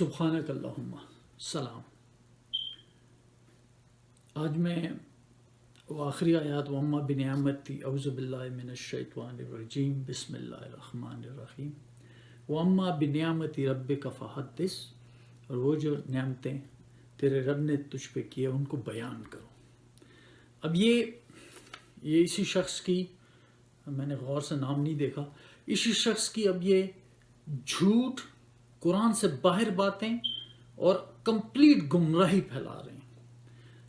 سبحانک اللہم سلام۔ آج میں وہ آخری آیات وَأَمَّا بِنِعْمَتِ اعوذ باللہ من الشیطان الرجیم بسم اللہ الرحمن الرحیم وَأَمَّا بِنِعْمَتِ رَبِّكَ فَحَدِّثْ، اور وہ جو نعمتیں تیرے رب نے تجھ پہ کیے ان کو بیان کرو۔ اب یہ اسی شخص کی، میں نے غور سے نام نہیں دیکھا، اسی شخص کی اب یہ جھوٹ، قرآن سے باہر باتیں اور کمپلیٹ گمراہی پھیلا رہے ہیں۔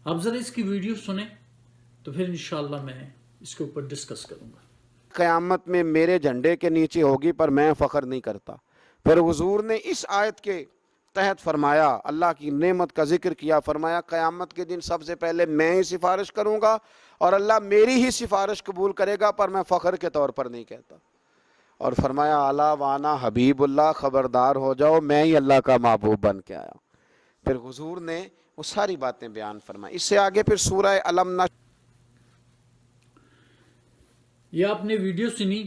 آپ ذرا اس کی ویڈیو سنیں تو پھر انشاءاللہ میں اس کے اوپر ڈسکس کروں گا۔ قیامت میں میرے جھنڈے کے نیچے ہوگی پر میں فخر نہیں کرتا۔ پھر حضور نے اس آیت کے تحت فرمایا، اللہ کی نعمت کا ذکر کیا، فرمایا قیامت کے دن سب سے پہلے میں ہی سفارش کروں گا اور اللہ میری ہی سفارش قبول کرے گا، پر میں فخر کے طور پر نہیں کہتا۔ اور فرمایا الا وانا حبیب اللہ، خبردار ہو جاؤ میں ہی اللہ کا محبوب بن کے آیا۔ پھر حضور نے وہ ساری باتیں بیان فرمائی۔ اس سے آگے پھر سورہ علم نشرح، یہ آپ نے ویڈیو سنی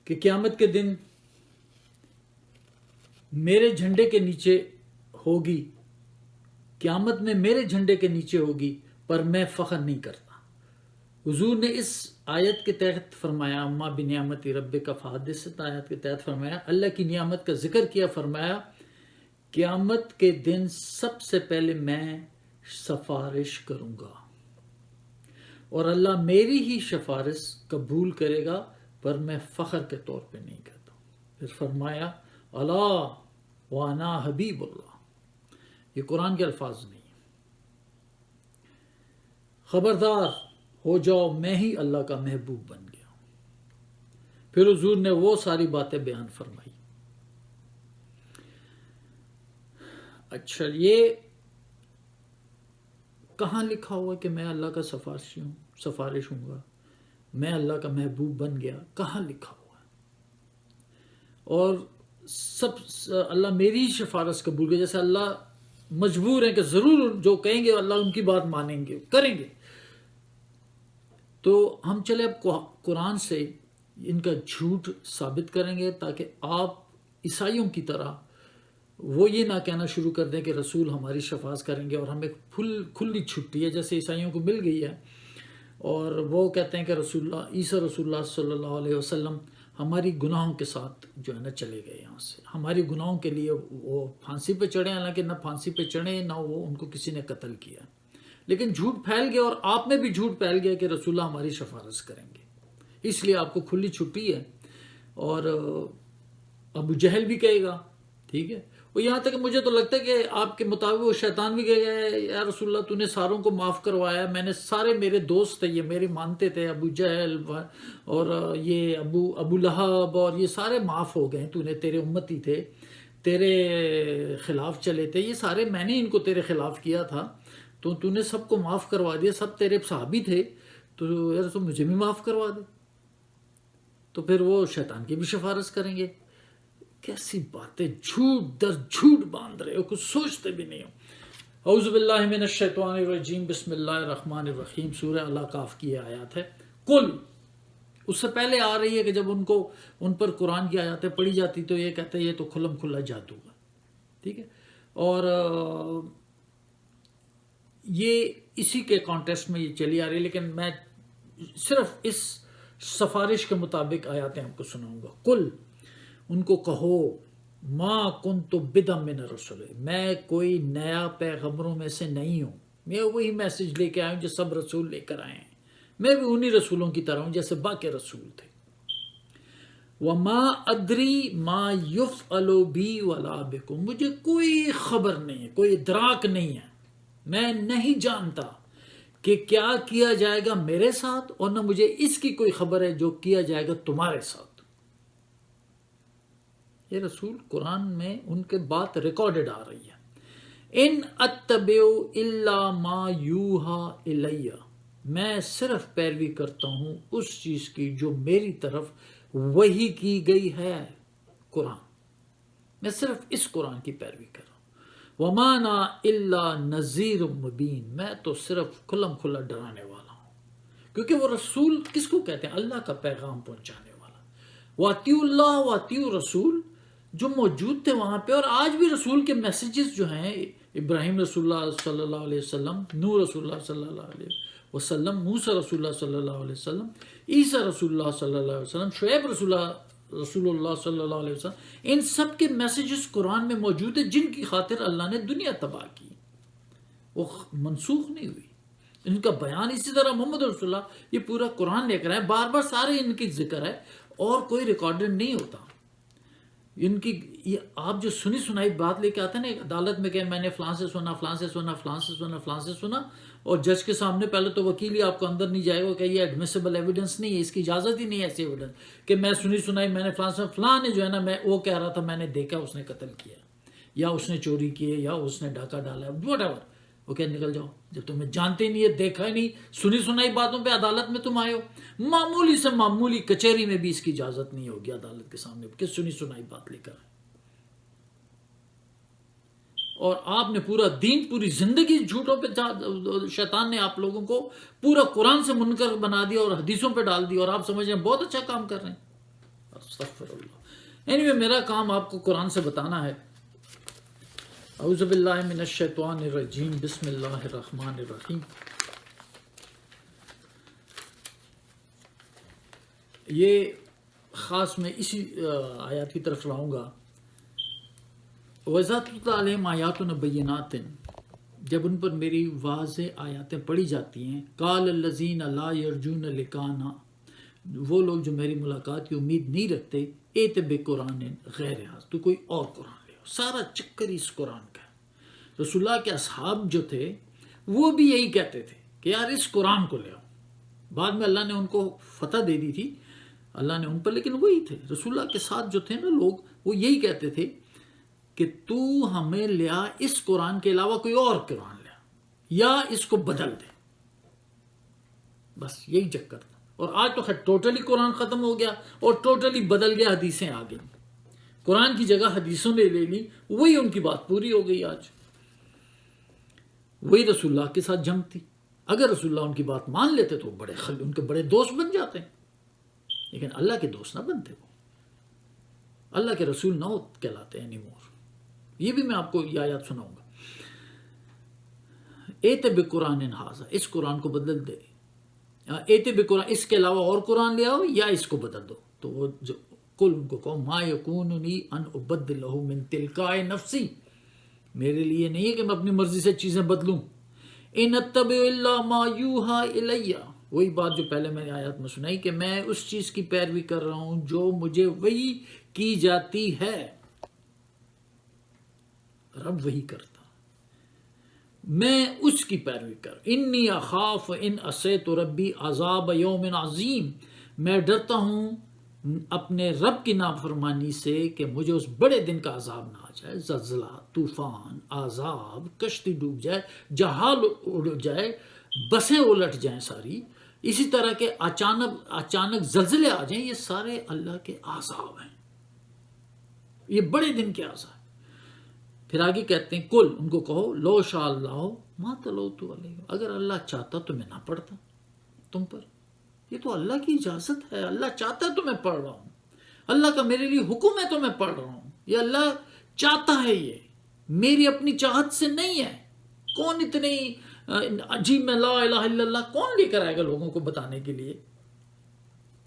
کہ قیامت کے دن میرے جھنڈے کے نیچے ہوگی، قیامت میں میرے جھنڈے کے نیچے ہوگی پر میں فخر نہیں کرتا۔ حضور نے اس آیت کے تحت فرمایا اما بنعمت ربک فحدث، آیت کے تحت فرمایا اللہ کی نعمت کا ذکر کیا، فرمایا قیامت کے دن سب سے پہلے میں سفارش کروں گا اور اللہ میری ہی سفارش قبول کرے گا، پر میں فخر کے طور پہ نہیں کہتا۔ پھر فرمایا الا وانا حبیب اللہ، یہ قرآن کے الفاظ نہیں ہیں، خبردار ہو جاؤ میں ہی اللہ کا محبوب بن گیا۔ پھر حضور نے وہ ساری باتیں بیان فرمائی۔ اچھا، یہ کہاں لکھا ہوا کہ میں اللہ کا سفارش ہوں گا، میں اللہ کا محبوب بن گیا؟ کہاں لکھا ہوا ہے؟ اور اللہ میری ہی سفارش قبول کرے، جیسے اللہ مجبور ہیں کہ ضرور جو کہیں گے اللہ ان کی بات مانیں گے، کریں گے۔ تو ہم چلے اب قرآن سے ان کا جھوٹ ثابت کریں گے، تاکہ آپ عیسائیوں کی طرح وہ یہ نہ کہنا شروع کر دیں کہ رسول ہماری شفاعت کریں گے اور ہمیں کھلی چھٹی ہے، جیسے عیسائیوں کو مل گئی ہے، اور وہ کہتے ہیں کہ عیسیٰ رسول اللہ صلی اللہ علیہ وسلم ہماری گناہوں کے ساتھ جو ہے نا چلے گئے یہاں سے، ہماری گناہوں کے لیے وہ پھانسی پہ چڑھے، حالانکہ نہ پھانسی پہ چڑھے نہ وہ ان کو کسی نے قتل کیا، لیکن جھوٹ پھیل گیا، اور آپ میں بھی جھوٹ پھیل گیا کہ رسول اللہ ہماری شفاعت کریں گے، اس لیے آپ کو کھلی چھٹی ہے۔ اور ابو جہل بھی کہے گا، ٹھیک ہے، وہ یہاں تک کہ مجھے تو لگتا ہے کہ آپ کے مطابق وہ شیطان بھی کہے گا یا رسول اللہ تو نے ساروں کو معاف کروایا، میں نے سارے میرے دوست تھے، یہ میرے مانتے تھے، ابو جہل اور یہ ابو لہب اور یہ سارے معاف ہو گئے، تو نے تیرے امتی تھے، تیرے خلاف چلے تھے، یہ سارے میں نے ان کو تیرے خلاف کیا تھا، تو نے سب کو معاف کروا دیا، سب تیرے صحابی تھے، تو یا رسول مجھے بھی معاف کروا دے۔ تو پھر وہ شیطان کی بھی سفارش کریں گے۔ کیسی باتیں، جھوٹ در جھوٹ باندھ رہے ہو، کچھ سوچتے بھی نہیں ہو۔ اعوذ باللہ من الشیطان الرجیم بسم اللہ الرحمن الرحیم، سورہ الاقاف کی یہ آیات ہے۔ کل، اس سے پہلے آ رہی ہے کہ جب ان پر قرآن کی آیاتیں پڑھی جاتی تو یہ کہتے ہیں یہ تو کھلم کھلا جادو ہے، ٹھیک ہے، اور یہ اسی کے کانٹیکسٹ میں یہ چلی آ رہی ہے، لیکن میں صرف اس سفارش کے مطابق آیاتیں آپ کو سناؤں گا۔ کل، ان کو کہو ما کنت بدعا من الرسل، میں کوئی نیا پیغمبروں میں سے نہیں ہوں، میں وہی میسج لے کے آیا ہوں جو سب رسول لے کر آئے ہیں، میں بھی انہی رسولوں کی طرح ہوں جیسے باقی رسول تھے۔ وما ادری ما یفعل بی ولا بکم، مجھے کوئی خبر نہیں ہے، کوئی ادراک نہیں ہے، میں نہیں جانتا کہ کیا کیا جائے گا میرے ساتھ، اور نہ مجھے اس کی کوئی خبر ہے جو کیا جائے گا تمہارے ساتھ۔ یہ رسول قرآن میں ان کے بات ریکارڈڈ آ رہی ہے۔ ان اتبع الا ما یوحى الی، میں صرف پیروی کرتا ہوں اس چیز کی جو میری طرف وحی کی گئی ہے، قرآن، میں صرف اس قرآن کی پیروی کر رہا ہوں۔ وما انا الا نذیر مبین، میں تو صرف کھلم کھلا ڈرانے والا ہوں، کیونکہ وہ رسول کس کو کہتے ہیں؟ اللہ کا پیغام پہنچانے والا۔ واطیعوا اللہ واطیعوا رسول، جو موجود تھے وہاں پہ. اور آج بھی رسول کے میسیجز جو ہیں، ابراہیم رسول اللہ صلی اللہ علیہ وسلم، نوح رسول اللہ صلی اللہ علیہ وسلم، موسیٰ رسول اللہ صلی اللہ علیہ وسلم، عیسیٰ رسول اللہ صلی اللہ علیہ وسلم، شعیب رسول اللہ صلی اللہ علیہ وسلم، ان سب کے میسیجز قرآن میں موجود ہیں، جن کی خاطر اللہ نے دنیا تباہ کی، وہ منسوخ نہیں ہوئی. ان کا بیان اسی طرح محمد رسول اللہ یہ پورا قرآن لے کر آئے، بار بار سارے ان کی ذکر ہے اور کوئی ریکارڈڈ نہیں ہوتا. ان کی یہ آپ جو سنی سنائی بات لے کے آتے ہیں نا عدالت میں کہ میں نے فلاں سے سنا، فلاں سے سنا، فلاں سے سنا، فلاں سے سنا، اور جج کے سامنے پہلے تو وکیل ہی آپ کو اندر نہیں جائے گا کہ یہ ایڈمیسیبل ایویڈنس نہیں ہے، اس کی اجازت ہی نہیں ہے ایسی ایویڈنس کہ میں سنی سنائی میں نے فلاں سے فلاں نے جو ہے نا میں وہ کہہ رہا تھا میں نے دیکھا اس نے قتل کیا یا اس نے چوری کی یا اس نے ڈاکہ ڈالا، واٹ ایور. وہ کہ نکل جاؤ، جب تمہیں جانتے نہیں ہے، دیکھا ہی نہیں، سنی سنائی باتوں پہ عدالت میں تم آئے ہو. معمولی سے معمولی کچہری میں بھی اس کی اجازت نہیں ہوگی عدالت کے سامنے کہ سنی سنائی بات لے کر آئے. اور آپ نے پورا دین، پوری زندگی جھوٹوں پہ، شیطان نے آپ لوگوں کو پورا قرآن سے منکر بنا دیا اور حدیثوں پہ ڈال دیا، اور آپ سمجھ رہے ہیں بہت اچھا کام کر رہے ہیں. استغفر اللہ. اینیوے میرا کام آپ کو قرآن سے بتانا ہے. اعوذ باللہ من الشیطان الرجیم، بسم اللہ الرحمن الرحیم. یہ خاص میں اسی آیات کی طرف لاؤں گا. وَإِذَا تُتْلَىٰ عَلَيْهِمْ آیَاتُنَا بَيِّنَاتٍ، جب ان پر میری واضح آیاتیں پڑھی جاتی ہیں. قَالَ الَّذِينَ لَا يَرْجُونَ لِقَاءَنَا، وہ لوگ جو میری ملاقات کی امید نہیں رکھتے، ایت بِقُرْآنٍ غَيْرِ ھَٰذَا، تو کوئی اور قرآن لے آؤ. سارا چکر اس قرآن کا ہے. رسول اللہ کے اصحاب جو تھے وہ بھی یہی کہتے تھے کہ یار اس قرآن کو لے آؤ. بعد میں اللہ نے ان کو فتح دے دی تھی اللہ نے ان پر، لیکن وہی تھے رسول اللہ کے ساتھ جو تھے نا لوگ، وہ یہی کہتے تھے کہ تو ہمیں لیا اس قرآن کے علاوہ کوئی اور قرآن لیا یا اس کو بدل دے. بس یہی چکر تھا. اور آج تو خیر ٹوٹلی قرآن ختم ہو گیا اور ٹوٹلی بدل گیا، حدیثیں آ گئی، قرآن کی جگہ حدیثوں نے لے لی. وہی ان کی بات پوری ہو گئی. آج وہی رسول اللہ کے ساتھ جنگ تھی. اگر رسول اللہ ان کی بات مان لیتے تو ان کے بڑے دوست بن جاتے ہیں، لیکن اللہ کے دوست نہ بنتے، وہ اللہ کے رسول نہ کہلاتے ہیں anymore. یہ بھی میں آپ کو یہ آیات سناؤں گا. ایت بقرآن ھذا، اس قرآن کو بدل دے. ایت بقرآن، اس کے علاوہ اور قرآن لے آؤ یا اس کو بدل دو. تو وہ کل ان کو کہو ما یکوننی ان ابدلہ من تلقاء نفسی، میرے لیے نہیں ہے کہ میں اپنی مرضی سے چیزیں بدلوں. ان اتبع الا ما یوحى الی، وہی بات جو پہلے میں نے آیات میں سنائی کہ میں اس چیز کی پیروی کر رہا ہوں جو مجھے وحی کی جاتی ہے. رب وہی کرتا، میں اس کی پیروی کر. انی اخاف ان عصیت ربی عذاب یوم عظیم، میں ڈرتا ہوں اپنے رب کی نافرمانی سے کہ مجھے اس بڑے دن کا عذاب نہ آ جائے. زلزلہ، طوفان، عذاب، کشتی ڈوب جائے، جہاز اڑ جائے، بسیں الٹ جائیں ساری، اسی طرح کے اچانک زلزلے آ جائیں. یہ سارے اللہ کے عذاب ہیں، یہ بڑے دن کے عذاب. پھر آگے کہتے ہیں کل، ان کو کہو لو شاء اللہ ما تلوت علیکم، اگر اللہ چاہتا تو میں نہ پڑھتا تم پر. یہ تو اللہ کی اجازت ہے، اللہ چاہتا ہے تو میں پڑھ رہا ہوں، اللہ کا میرے لیے حکم ہے تو میں پڑھ رہا ہوں. یہ اللہ چاہتا ہے، یہ میری اپنی چاہت سے نہیں ہے. کون اتنی عجیب میں لا الہ الا اللہ کون لے کر آئے گا لوگوں کو بتانے کے لیے؟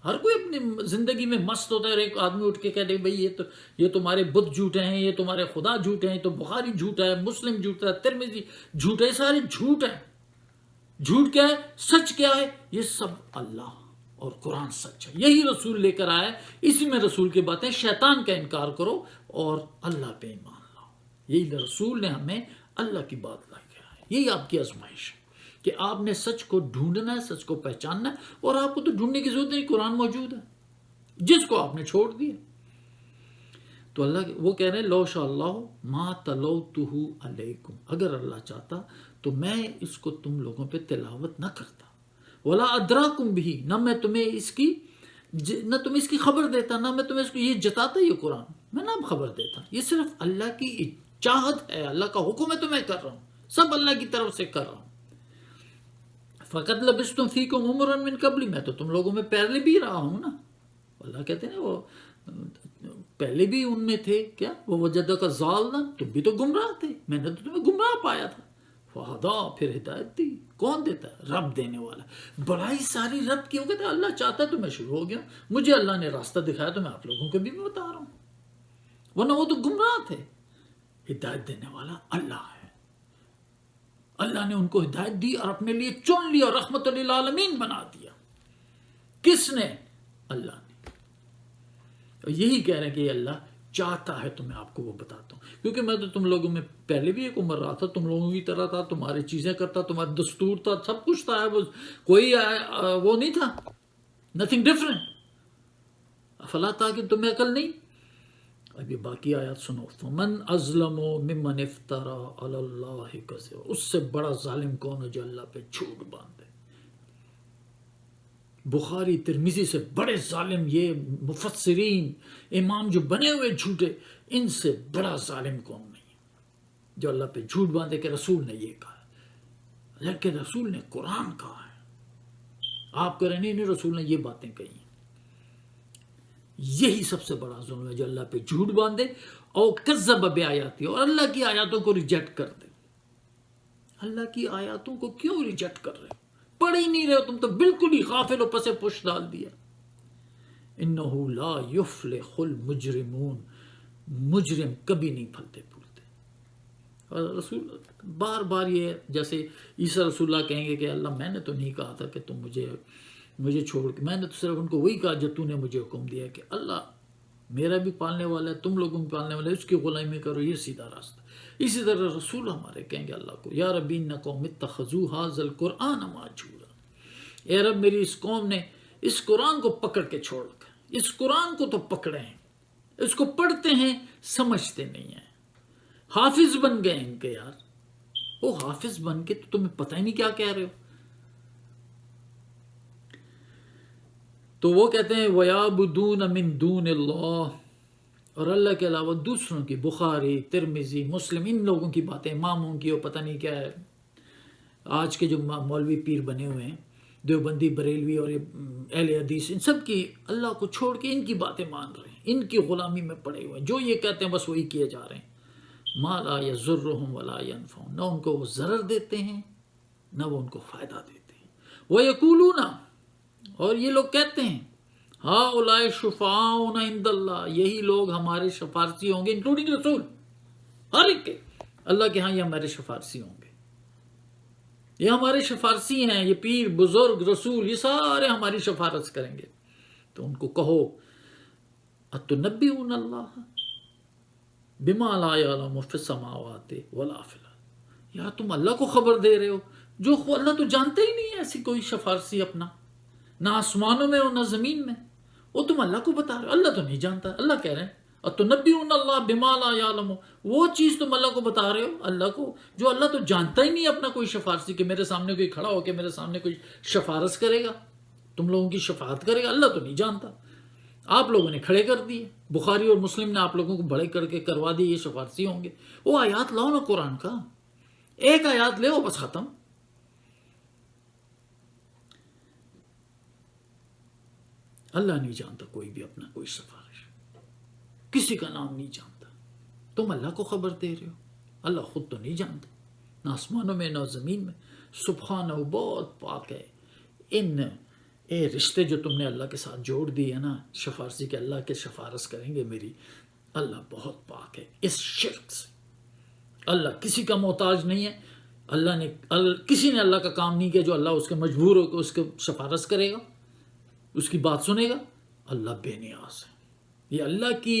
ہر کوئی اپنی زندگی میں مست ہوتا ہے. اور ایک آدمی اٹھ کے کہہ دے بھئی یہ تمہارے بت جھوٹے ہیں، یہ تمہارے خدا جھوٹے ہیں، تو بخاری جھوٹا ہے، مسلم جھوٹا ہے، ترمذی جھوٹا ہے، سارے جھوٹ ہیں. جھوٹ کیا ہے؟ سچ کیا ہے؟ یہ سب اللہ اور قرآن سچ ہے، یہی رسول لے کر آیا ہے. اسی میں رسول کی باتیں، شیطان کا انکار کرو اور اللہ پہ ایمان لاؤ. یہی رسول نے ہمیں اللہ کی بات لا کے آیا. یہی آپ کی آزمائش ہے کہ آپ نے سچ کو ڈھونڈنا ہے، سچ کو پہچاننا ہے. اور آپ کو تو ڈھونڈنے کی ضرورت نہیں، قرآن موجود ہے، جس کو آپ نے چھوڑ دیا. تو اللہ وہ کہہ رہے ہیں لو شاء اللہ ما تلوتہ علیکم، اگر اللہ چاہتا تو میں اس کو تم لوگوں پہ تلاوت نہ کرتا. ولا ادراکم بھی، نہ میں تمہیں اس کی خبر دیتا، نہ میں تمہیں اس کو یہ جتاتا. یہ قرآن میں نہ خبر دیتا. یہ صرف اللہ کی چاہت ہے، اللہ کا حکم ہے تو میں کر رہا ہوں، سب اللہ کی طرف سے کر رہا ہوں. فقط لبثتم فیکم عمرا من قبل، میں تو تم لوگوں میں پہلے بھی رہا ہوں نا. اللہ کہتے ہیں وہ پہلے بھی ان میں تھے کیا، وہ وجدہ کا ضالنا، تم بھی تو گمراہ تھے، میں نے تو تمہیں گمراہ پایا تھا، فہدا، پھر ہدایت دی۔ کون دیتا ہے؟ رب دینے والا۔ بڑائی ساری رب کی ہو گئی، اللہ چاہتا ہے تو میں شروع ہو گیا، مجھے اللہ نے راستہ دکھایا تو میں آپ لوگوں کو بھی میں بتا رہا ہوں، ورنہ وہ تو گمراہ تھے۔ ہدایت دینے والا اللہ ہے، اللہ نے ان کو ہدایت دی اور اپنے لیے چن لیا، رحمت للعالمین بنا دیا۔ کس نے؟ اللہ نے۔ اور یہی کہہ رہے ہیں کہ یہ اللہ چاہتا ہے تو میں آپ کو وہ بتاتا ہوں، کیونکہ میں تو تم لوگوں میں پہلے بھی ایک عمر رہا تھا، تم لوگوں کی طرح تھا، تمہاری چیزیں کرتا، تمہارا دستور تھا، سب کچھ تھا، وہ کوئی وہ نہیں تھا، نتھنگ ڈفرینٹ۔ افلا تاکہ تمہیں عقل نہیں؟ اب یہ باقی آیات سنو۔ فمن ازلم ممن افترا علی اللہ کذبا، اس سے بڑا ظالم کون ہے جو اللہ پہ جھوٹ باندھے؟ بخاری ترمذی سے بڑے ظالم یہ مفسرین امام جو بنے ہوئے جھوٹے، ان سے بڑا ظالم کون نہیں ہے جو اللہ پہ جھوٹ باندھے کہ رسول نے یہ کہا ہے، لیکن رسول نے قرآن کہا ہے، آپ کہہ رہے نہیں رسول نے یہ باتیں کہی ہیں۔ یہی سب سے بڑا ظلم ہے جو اللہ پہ جھوٹ باندھے اور کذب بآیاتی، اور اللہ کی آیاتوں کو ریجیکٹ کر دے۔ اللہ کی آیاتوں کو کیوں ریجیکٹ کر رہے؟ پڑھ ہی نہیں رہے ہو تم تو، بالکل ہی غافل و پس پش ڈال دیا۔ انہو لا یفلح المجرمون، مجرم کبھی نہیں پھلتے پھولتے۔ اور رسول بار بار یہ، جیسے عیسیٰ رسول اللہ کہیں گے کہ اللہ میں نے تو نہیں کہا تھا کہ تم مجھے چھوڑ کے، میں نے تو صرف ان کو وہی کہا جو تو نے مجھے حکم دیا کہ اللہ میرا بھی پالنے والا ہے، تم لوگوں بھی پالنے والا ہے، اس کی غلامی کرو، یہ سیدھا راستہ۔ اسی طرح رسول ہمارے کہیں گے اللہ کو، یا رب ان قوم اتخذوا ھذا القرآن مہجورا، اے رب میری اس قوم نے اس قرآن کو پکڑ کے چھوڑ کر، اس قرآن کو تو پکڑے ہیں، اس کو پڑھتے ہیں سمجھتے نہیں ہیں، حافظ بن گئے ان کے۔ یار وہ حافظ بن کے تو تمہیں پتہ ہی نہیں کیا کہہ رہے ہو۔ تو وہ کہتے ہیں وَيَعْبُدُونَ مِن دُونِ اللَّهِ، اور اللہ کے علاوہ دوسروں کی، بخاری ترمذی مسلم ان لوگوں کی باتیں، اماموں کی، وہ پتہ نہیں کیا ہے، آج کے جو مولوی پیر بنے ہوئے ہیں، دیوبندی بریلوی اور اہل حدیث، ان سب کی اللہ کو چھوڑ کے ان کی باتیں مان رہے ہیں، ان کی غلامی میں پڑے ہوئے ہیں، جو یہ کہتے ہیں بس وہی کیے جا رہے ہیں۔ مَا لَا يَضُرُّهُمْ وَلَا يَنْفَعُهُمْ، نہ ان کو وہ ضرر دیتے ہیں نہ وہ ان کو فائدہ دیتے ہیں۔ وَيَقُولُونَ، اور یہ لوگ کہتے ہیں، ہؤلاء شفعاؤنا عند اللہ، یہی لوگ ہمارے شفارسی ہوں گے، انکلوڈنگ رسول، ہر ایک کے اللہ کے ہاں یہ ہمارے شفارسی ہوں گے، یہ ہمارے شفارسی ہیں، یہ پیر بزرگ رسول یہ سارے ہماری شفارت کریں گے۔ تو ان کو کہو اتنبئون اللہ بما لا یعلم فی السماوات ولا فی الارض، یا تم اللہ کو خبر دے رہے ہو جو اللہ تو جانتے ہی نہیں ہے ایسی کوئی شفارسی اپنا، نہ آسمانوں میں اور نہ زمین میں، وہ تم اللہ کو بتا رہے ہو، اللہ تو نہیں جانتا۔ اللہ کہہ رہے ہیں اتنبئون اللہ بما لا یعلم، وہ چیز تم اللہ کو بتا رہے ہو، اللہ کو جو اللہ تو جانتا ہی نہیں اپنا کوئی شفارسی، کہ میرے سامنے کوئی کھڑا ہو کے میرے سامنے کوئی شفارس کرے گا، تم لوگوں کی شفاعت کرے گا، اللہ تو نہیں جانتا، آپ لوگوں نے کھڑے کر دیے، بخاری اور مسلم نے آپ لوگوں کو بڑے کر کے کروا دی یہ شفارسی ہوں گے۔ وہ آیات لاؤ نا قرآن کا، ایک آیات لے بس ختم۔ اللہ نہیں جانتا کوئی بھی اپنا کوئی سفارش، کسی کا نام نہیں جانتا، تم اللہ کو خبر دے رہے ہو، اللہ خود تو نہیں جانتا، نہ آسمانوں میں نہ زمین میں، سبحانہ، بہت پاک ہے۔ اے رشتے جو تم نے اللہ کے ساتھ جوڑ دیے نا، شفارسی کے اللہ کے شفارس کریں گے میری، اللہ بہت پاک ہے اس شرک سے۔ اللہ کسی کا محتاج نہیں ہے، کسی نے اللہ کا کام نہیں کیا جو اللہ اس کے مجبور ہو کے اس کے شفارس کرے گا، اس کی بات سنے گا۔ اللہ بے نیاز ہے، یہ اللہ کی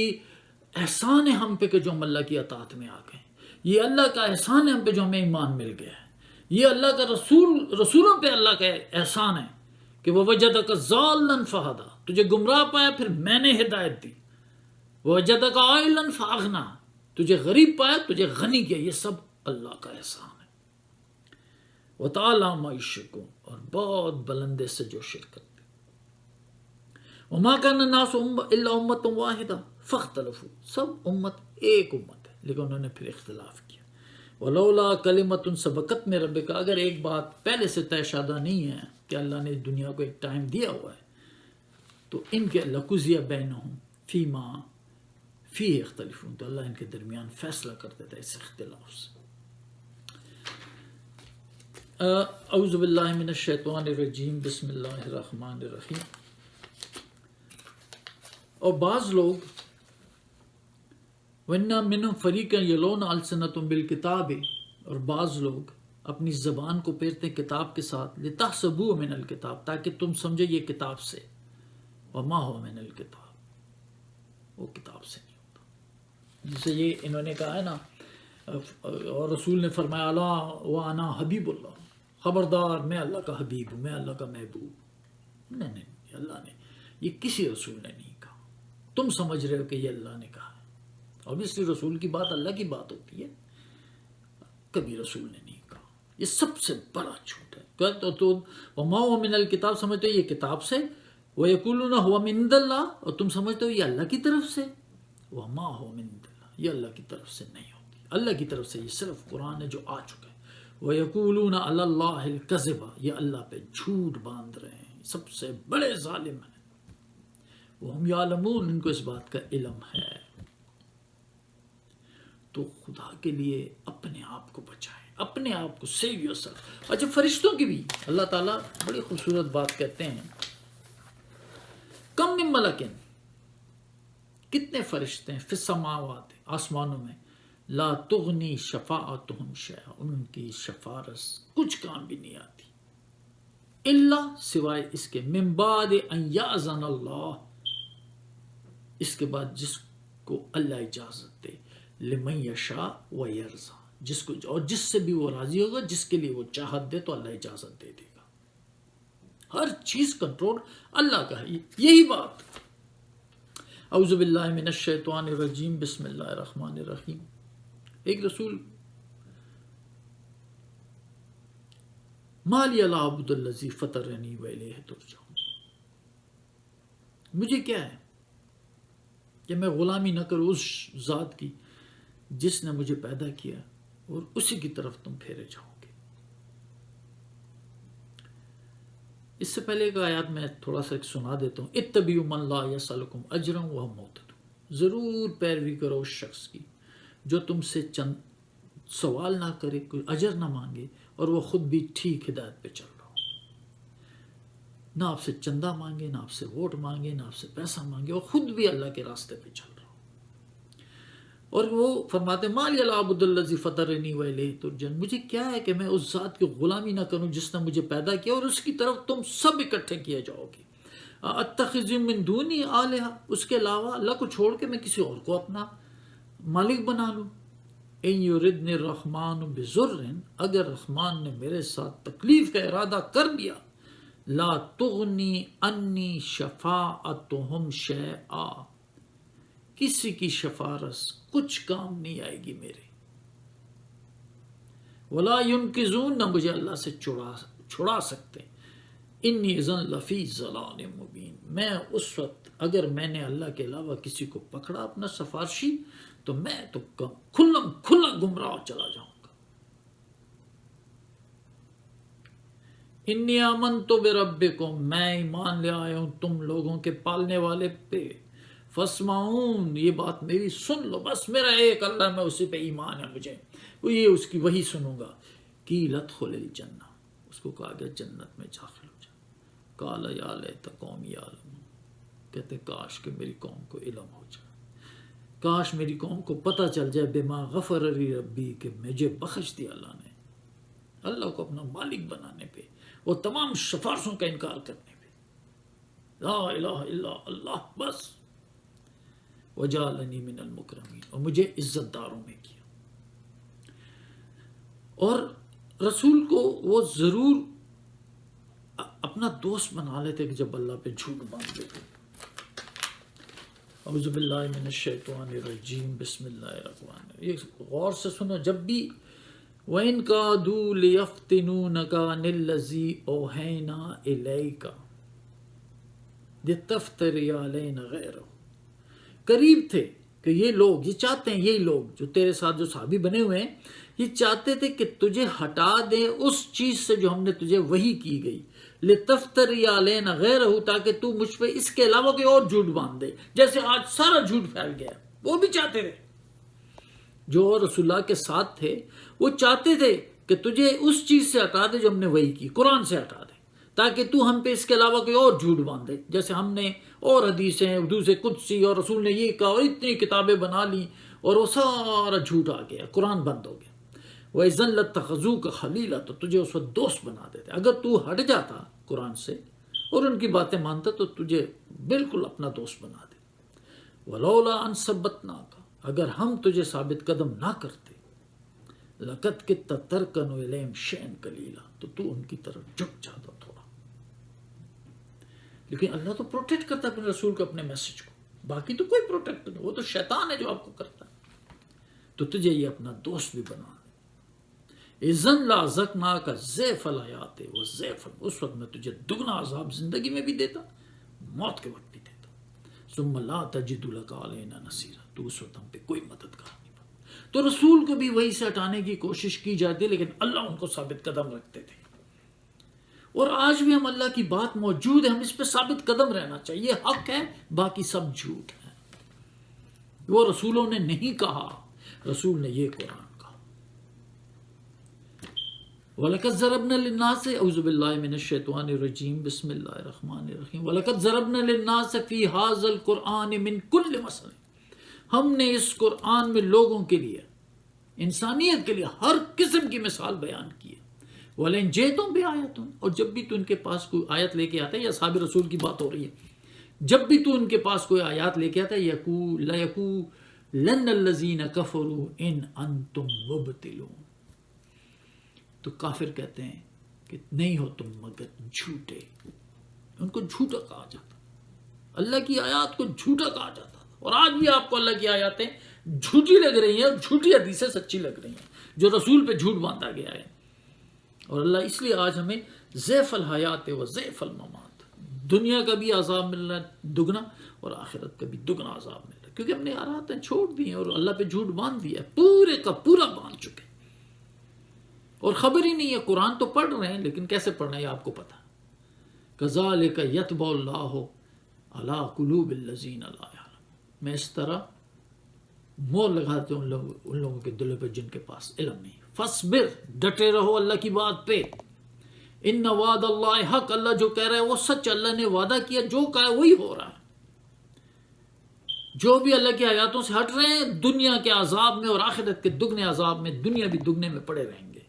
احسان ہے ہم پہ کہ جو ہم اللہ کی اطاعت میں آ گئے، یہ اللہ کا احسان ہے ہم پہ جو ہمیں ایمان مل گیا ہے، یہ اللہ کا رسولوں پہ اللہ کا احسان ہے کہ وَوَجَدَكَ ضَالًّا فَهَدَىٰ، تجھے گمراہ پایا پھر میں نے ہدایت دی، وَوَجَدَكَ عَائِلًا فَأَغْنَىٰ، تجھے غریب پایا تجھے غنی کیا، یہ سب اللہ کا احسان ہے۔ وَتَعَالَىٰ مَا يُشْرِكُونَ، اور بہت بلندے سے جو شرک کرتے۔ وَمَا كَانَ النَّاسُ إِلَّا أُمَّةً وَاحِدَةً فَاخْتَلَفُوا، سب امت ایک امت ہے لیکن انہوں نے پھر اختلاف کیا۔ وَلَوْلَا كَلِمَةٌ سَبَقَتْ مِن رَبِّكَ، اگر ایک بات پہلے سے طے شدہ نہیں ہے کہ اللہ نے دنیا کو ایک ٹائم دیا ہوا ہے، تو ان کے لَقُضِیَ بَيْنَهُمْ فِيمَا فی اختلفون، تو اللہ ان کے درمیان فیصلہ کر دیتا ہے اس اختلاف سے۔ اعوذ باللہ من الشیطان الرجیم، بسم اللہ الرحمن الرحیم۔ اور بعض لوگ وَإِنَّ مِنْهُمْ فَرِيقًا يَلْوُونَ أَلْسِنَتَهُمْ بِالْكِتَابِ، اور بعض لوگ اپنی زبان کو پھیرتے ہیں کتاب کے ساتھ، لِتَحْسَبُوهُ مِنَ الْكِتَابِ، تاکہ تم سمجھے یہ کتاب سے، وَمَا هُوَ مِنَ الْكِتَابِ، وہ کتاب سے نہیں ہوتا۔ جسے یہ انہوں نے کہا ہے نا، اور رسول نے فرمایا الا وانا حبیب اللہ، خبردار میں اللہ کا حبیب ہوں، میں اللہ کا محبوب۔ نہیں، اللہ نے یہ کسی رسول نے نہیں کہا، تم سمجھ رہے ہو کہ یہ اللہ نے کہا ہے۔ اوبیسلی رسول کی بات اللہ کی بات ہوتی ہے، کبھی رسول نے نہیں کہا۔ یہ سب سے بڑا جھوٹ ہے۔ تو وما هو من الکتاب سمجھتے ہو یہ کتاب سے، وَيَقُولُونَ هُوَ مِنْ عِنْدِ اللَّهِ، اور تم سمجھتے ہو یہ اللہ کی طرف سے، وما هو من عند اللہ، یہ اللہ کی طرف سے نہیں ہوتی، اللہ کی طرف سے یہ صرف قرآن ہے جو آ چکا ہے۔ وَيَقُولُونَ عَلَى اللَّهِ الْكَذِبَ، یہ اللہ پہ جھوٹ باندھ رہے ہیں، سب سے بڑے ظالم ہیں۔ وَهُمْ يَعْلَمُونَ، ان کو اس بات کا علم ہے۔ تو خدا کے لیے اپنے آپ کو بچائیں، اپنے آپ کو سیو یور سیلف۔ اچھا، فرشتوں کی بھی اللہ تعالیٰ بڑی خوبصورت بات کہتے ہیں، کم من ملکن، کتنے فرشتے ہیں، فی السماوات، آسمانوں میں، لا تغنی شفاعتہم شیئا، ان کی شفارس کچھ کام بھی نہیں آتی، الا سوائے اس کے، من بعد ان یأذن اللہ، اس کے بعد جس کو اللہ اجازت دے، لمن یشاء و یرضی، جس کو اور جس سے بھی وہ راضی ہوگا، جس کے لیے وہ چاہت دے تو اللہ اجازت دے دے گا۔ ہر چیز کنٹرول اللہ کا ہے، یہی بات۔ اعوذ باللہ من الشیطان الرجیم، بسم اللہ الرحمن الرحیم۔ ایک رسول، ما لی لا اعبد الذی فطرنی والیہ ترجعون، مجھے کیا ہے کہ میں غلامی نہ کروں اس ذات کی جس نے مجھے پیدا کیا، اور اسی کی طرف تم پھیرے جاؤ گے۔ اس سے پہلے ایک آیات میں تھوڑا سا سنا دیتا ہوں، اتبعوا من لا یسألکم اجرا وہم مہتدون، ضرور پیروی کرو اس شخص کی جو تم سے چند سوال نہ کرے، کوئی اجر نہ مانگے، اور وہ خود بھی ٹھیک ہدایت پہ چل رہا ہو، نہ آپ سے چندہ مانگے، نہ آپ سے ووٹ مانگے، نہ آپ سے پیسہ مانگے، اور خود بھی اللہ کے راستے پہ چل رہا ہو۔ اور وہ فرماتے ما لی لا اعبد الذی فطرنی والیہ ترجعون، مجھے کیا ہے کہ میں اس ذات کی غلامی نہ کروں جس نے مجھے پیدا کیا اور اس کی طرف تم سب اکٹھے کیے جاؤ گے۔ اتخذ من دونی آلہہ، اس کے علاوہ اللہ کو چھوڑ کے میں کسی اور کو اپنا مالک بنا لوں۔ ان یردنی الرحمن بضر، اگر رحمان نے میرے ساتھ تکلیف کا ارادہ کر دیا، لا تغنی انی شفاعتہم شیئا، کسی کی شفارس کچھ کام نہیں آئے گی میرے، ولا ینقذون، نہ مجھے اللہ سے چھڑا سکتے، انی اذن لفی ضلال مبین، میں اس وقت اگر میں نے اللہ کے علاوہ کسی کو پکڑا اپنا سفارشی تو میں تو کھلا گمراہ چلا جاؤں گا۔ انی آمنت بربکم، میں ایمان لے آیا ہوں تم لوگوں کے پالنے والے پہ، فاسمعون، یہ بات میری سن لو، بس میرا ایک اللہ، میں اسی پہ ایمان ہے مجھے، یہ اس کی وہی سنوں گا۔ قیل ادخل الجنہ، اس کو کہا گیا جنت میں داخل ہو جا۔ قال یا لیت قومی یعلمون، کہتے کاش کہ میری قوم کو علم ہو جائے، کاش میری قوم کو پتہ چل جائے، بما غفر لی ربی، کہ مجھے بخش دیا اللہ نے، اللہ کو اپنا مالک بنانے پہ اور تمام سفارشوں کا انکار کرنے پہ، لا الہ الا اللہ، بس، وجعلنی من المکرمین، اور مجھے عزت داروں میں کیا۔ اور رسول کو وہ ضرور اپنا دوست بنا لیتے کہ جب اللہ پہ جھوٹ باندھ دیتے۔ اعوذ باللہ من الشیطان الرجیم، بسم اللہ الرحمن الرحیم۔ یہ غور سے سنو، جب بھی وَإِن كَادُوا لِيَفْتِنُونَكَ عَنِ الَّذِي أَوْحَيْنَا إِلَيْكَ لِتَفْتَرِيَ عَلَيْنَا غَيْرَهُ، قریب تھے کہ یہ لوگ، یہ چاہتے ہیں، یہی لوگ جو تیرے ساتھ جو صحابی بنے ہوئے ہیں، یہ چاہتے تھے کہ تجھے ہٹا دیں اس چیز سے جو ہم نے تجھے وحی کی گئی، لِتَفْتَرِيَ عَلَيْنَا غَيْرَهُ، تاکہ تو مجھ پہ اس کے علاوہ کوئی اور جھوٹ باندھ دے، جیسے آج سارا جھوٹ پھیل گیا۔ وہ بھی چاہتے تھے، جو رسول اللہ کے ساتھ تھے وہ چاہتے تھے کہ تجھے اس چیز سے ہٹا دے جو ہم نے وحی کی، قرآن سے ہٹا دے، تاکہ تو ہم پہ اس کے علاوہ کوئی اور جھوٹ باندھے، جیسے ہم نے اور حدیثیں، حدیث قدسی اور رسول نے یہ کہا اور اتنی کتابیں بنا لی اور وہ سارا جھوٹ آ گیا، قرآن بند ہو گیا۔ وَإِذًا لَاتَّخَذُوكَ خَلِيلًا، تو تجھے اس وقت دوست بنا دیتے۔ اگر تو ہٹ جاتا قرآن سے اور ان کی باتیں مانتا تو تجھے بالکل اپنا دوست بنا دے۔ وَلَوْلَا أَن ثَبَّتْنَاكَ، اگر ہم تجھے ثابت قدم نہ کرتے، لَقَدْ كِدتَّ تَرْكَنُ إِلَيْهِمْ شَيْئًا قَلِيلًا، تو ان کی طرف جھک جاتا تھوڑا۔ لیکن اللہ تو پروٹیکٹ کرتا ہے اپنے رسول کو، اپنے میسج کو، باقی تو کوئی پروٹیکٹ نہیں، وہ تو شیطان ہے جو آپ کو کرتا ہے، تو تجھے یہ اپنا دوست بھی بنا دے۔ اِذًا لَأَذَقْنَاكَ ضِعْفَ الْحَيَاةِ وَضِعْفَ الْمَوْتِ، اس وقت میں تجھے دگنا عذاب زندگی میں بھی دیتا، موت کے وقت بھی دیتا۔ ثُمَّ لَا تَجِدُ لَكَ عَلَيْنَا نَصِيرًا، تو اس وقت ہم پہ کوئی مددگار نہیں بنا۔ تو رسول کو بھی وہی سے ہٹانے کی کوشش کی جاتی، لیکن اللہ ان کو ثابت قدم رکھتے تھے۔ اور آج بھی ہم اللہ کی بات موجود ہے، ہم اس پہ ثابت قدم رہنا چاہیے، یہ حق ہے، باقی سب جھوٹ ہے۔ وہ رسولوں نے نہیں کہا، رسول نے یہ قرآن کہا۔ وَلَقَدْ ضَرَبْنَا لِلنَّاسِ، اعوذ باللہ من الشیطان الرجیم، بسم اللہ الرحمن الرحیم، وَلَقَدْ ضَرَبْنَا لِلنَّاسِ فِي هَذَا الْقُرْآنِ مِنْ كُلِّ مَثَلٍ، ہم نے اس قرآن میں لوگوں کے لیے، انسانیت کے لیے ہر قسم کی مثال بیان کی ہے۔ وَلَئِنْ جِئْتُمْ بِآیَةٍ، اور جب بھی تو ان کے پاس کوئی آیت لے کے آتا ہے، یا اصحاب رسول کی بات ہو رہی ہے، جب بھی تو ان کے پاس کوئی آیات لے کے آتا ہے، لَيَقُولَنَّ الَّذِينَ كَفَرُوا إِنْ أَنْتُمْ مُبْطِلُونَ، تو کافر کہتے ہیں کہ نہیں ہو تم مگر جھوٹے، ان کو جھوٹا کہا جاتا، اللہ کی آیات کو جھوٹا کہا جاتا تھا۔ اور آج بھی آپ کو اللہ کی آیاتیں جھوٹی لگ رہی ہیں، اور جھوٹی حدیثیں سچی لگ رہی ہیں، جو رسول پہ جھوٹ باندھا گیا ہے۔ اور اللہ اس لیے آج ہمیں ضعف الحیات و ضعف الممات، دنیا کا بھی عذاب مل رہا ہے دگنا، اور آخرت کا بھی دگنا عذاب مل رہا ہے، کیونکہ ہم نے آیاتیں چھوڑ دی ہیں اور اللہ پہ جھوٹ باندھ دیا ہے، پورے کا پورا باندھ چکے، اور خبر ہی نہیں ہے۔ قرآن تو پڑھ رہے ہیں لیکن کیسے پڑھنا ہے آپ کو پتہ۔ كَذَلِكَ يَطْبَعُ اللَّهُ عَلَىٰ قُلُوبِ الَّذِينَ لَا يَعْلَمُونَ، میں اس طرح مور لگاتے ہوں ان لوگوں کے دلوں پہ جن کے پاس علم نہیں۔ فَاصْبِرْ، ڈٹے رہو اللہ کی بات پہ۔ ان وعد اللہ حق، اللہ جو کہہ رہا ہے وہ سچ، اللہ نے وعدہ کیا، جو کہا ہے وہی ہو رہا ہے۔ جو بھی اللہ کی آیاتوں سے ہٹ رہے ہیں، دنیا کے عذاب میں اور آخرت کے دگنے عذاب میں، دنیا بھی دگنے میں پڑے رہیں گے۔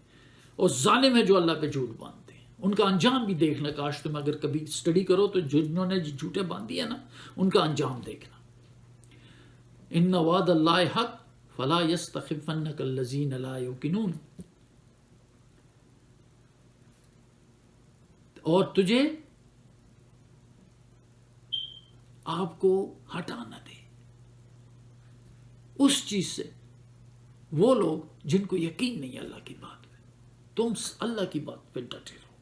اور ظالم ہے جو اللہ پہ جھوٹ باندھتے ہیں، ان کا انجام بھی دیکھنا، کاش تم اگر کبھی اسٹڈی کرو تو جنہوں نے جھوٹے باندھی ہے نا، ان کا انجام دیکھنا۔ ان وعد اللہ حق فلا یستخفنک الذین لا یوقنون، اور تجھے آپ کو ہٹا نہ دے اس چیز سے وہ لوگ جن کو یقین نہیں ہے اللہ کی بات پہ، تم اللہ کی بات پہ ڈٹے رہو۔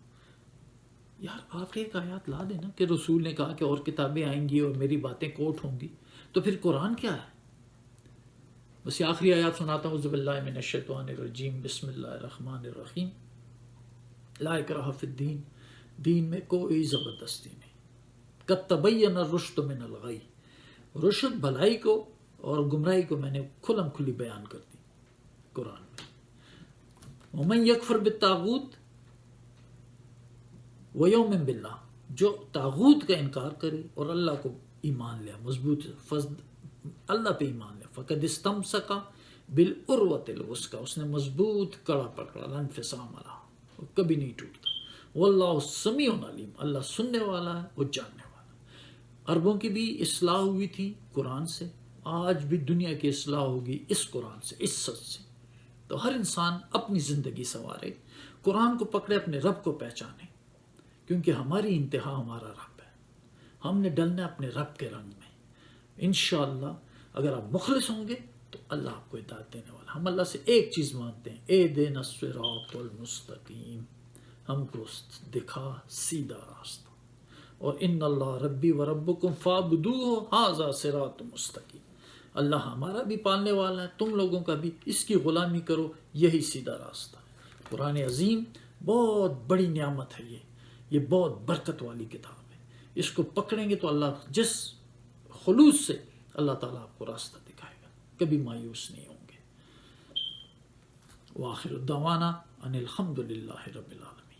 یار آپ ایک آیات لا دینا کہ رسول نے کہا کہ اور کتابیں آئیں گی اور میری باتیں کوٹ ہوں گی، تو پھر قرآن کیا ہے؟ بس یہ آخری آیات سناتا ہوں، اعوذ باللہ من الشیطان الرجیم، بسم اللہ الرحمن الرحیم۔ لا اکراہ فی الدین، دین میں کوئی زبردستی نہیں۔ قد تبین الرشد من الغی، رشد بھلائی کو اور گمراہی کو میں نے کھلم کھلی بیان کر دی قرآن میں۔ ومن یکفر بالطاغوت ویؤمن باللہ، جو طاغوت کا انکار کرے اور اللہ کو ایمان لے، مضبوط اللہ پہ ایمان لے، فقد استمسک بالعروۃ الوثقی، اس نے مضبوط کڑا پکڑا، لا انفصام لہا، وہ کبھی نہیں ٹوٹتا۔ واللہ سمیع علیم، اللہ سننے والا ہے، وہ جاننے والا ہے۔ عربوں کی بھی اصلاح ہوئی تھی قرآن سے، آج بھی دنیا کی اصلاح ہوگی اس قرآن سے، اس سچ سے۔ تو ہر انسان اپنی زندگی سنوارے، قرآن کو پکڑے، اپنے رب کو پہچانے، کیونکہ ہماری انتہا ہمارا رب ہے، ہم نے ڈلنا اپنے رب کے رنگ میں۔ انشاءاللہ اگر آپ مخلص ہوں گے تو اللہ آپ کو ہدایت دینے والا۔ ہم اللہ سے ایک چیز مانگتے ہیں، اہدنا الصراط المستقیم، ہم کو دکھا سیدھا راستہ، اور ان اللہ ربی و ربکم فاعبدوہ ھذا صراط مستقیم، اللہ ہمارا بھی پالنے والا ہے، تم لوگوں کا بھی، اس کی غلامی کرو، یہی سیدھا راستہ ہے۔ قرآن عظیم بہت بڑی نعمت ہے، یہ بہت برکت والی کتاب ہے، اس کو پکڑیں گے تو اللہ جس خلوص سے اللہ تعالیٰ آپ کو راستہ دکھائے گا۔ کبھی مایوس نہیں ہوں گے۔ وآخر الدعوانا ان الحمد للہ رب العالمین۔